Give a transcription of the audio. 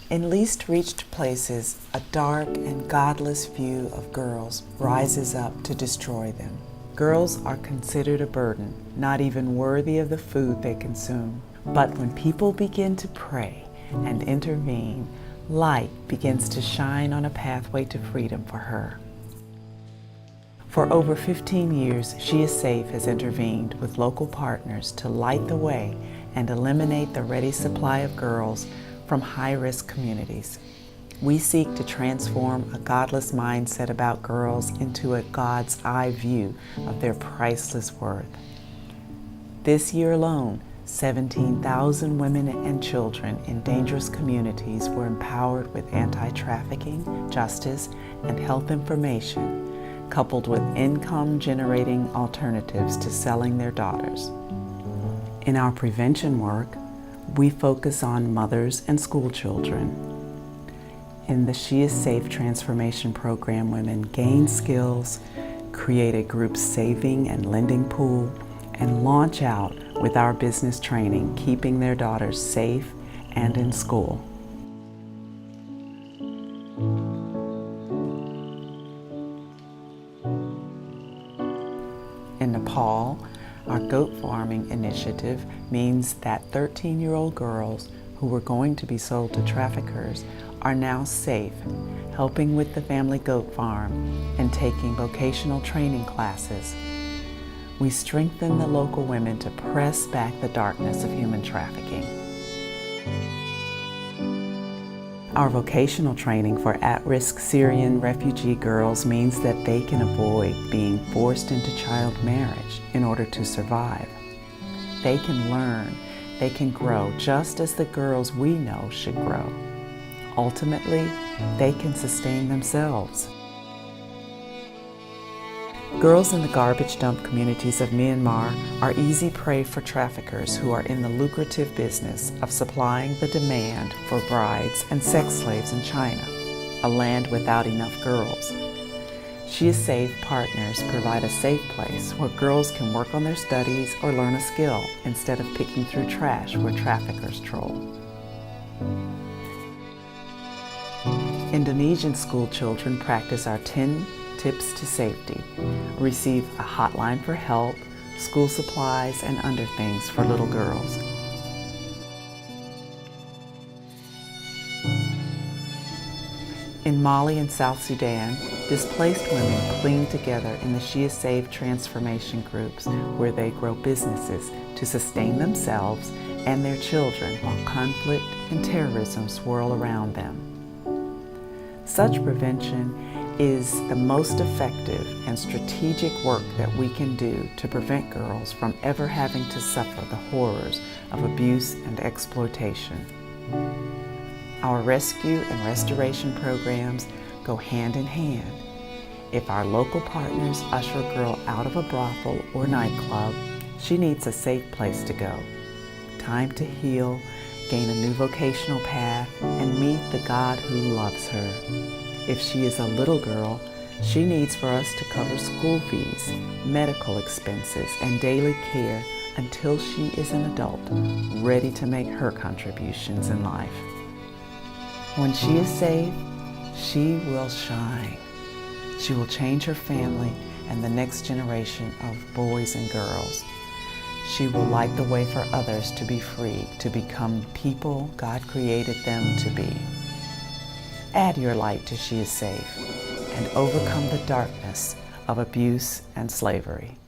In least reached places, a dark and godless view of girls rises up to destroy them. Girls are considered a burden, not even worthy of the food they consume. But when people begin to pray and intervene, light begins to shine on a pathway to freedom for her. For over 15 years, She Is Safe has intervened with local partners to light the way and eliminate the ready supply of girls from high-risk communities. We seek to transform a godless mindset about girls into a God's eye view of their priceless worth. This year alone, 17,000 women and children in dangerous communities were empowered with anti-trafficking, justice, and health information, coupled with income-generating alternatives to selling their daughters. In our prevention work, we focus on mothers and school children. In the She Is Safe transformation program, women gain skills, create a group saving and lending pool, and launch out with our business training, keeping their daughters safe and in school. In Nepal, our goat farming initiative means that 13-year-old girls who were going to be sold to traffickers are now safe, helping with the family goat farm and taking vocational training classes. We strengthen the local women to press back the darkness of human trafficking. Our vocational training for at-risk Syrian refugee girls means that they can avoid being forced into child marriage in order to survive. They can learn, they can grow just as the girls we know should grow. Ultimately, they can sustain themselves. Girls in the garbage dump communities of Myanmar are easy prey for traffickers who are in the lucrative business of supplying the demand for brides and sex slaves in China, a land without enough girls. She Is Safe partners provide a safe place where girls can work on their studies or learn a skill instead of picking through trash where traffickers troll. Indonesian school children practice our 10 tips to safety, receive a hotline for help, school supplies, and underthings for little girls. In Mali and South Sudan, displaced women cling together in the She Is Safe transformation groups where they grow businesses to sustain themselves and their children while conflict and terrorism swirl around them. Such prevention is the most effective and strategic work that we can do to prevent girls from ever having to suffer the horrors of abuse and exploitation. Our rescue and restoration programs go hand in hand. If our local partners usher a girl out of a brothel or nightclub, she needs a safe place to go. Time to heal, gain a new vocational path, and meet the God who loves her. If she is a little girl, she needs for us to cover school fees, medical expenses, and daily care until she is an adult, ready to make her contributions in life. When she is safe, she will shine. She will change her family and the next generation of boys and girls. She will light the way for others to be free, to become people God created them to be. Add your light to She Is Safe and overcome the darkness of abuse and slavery.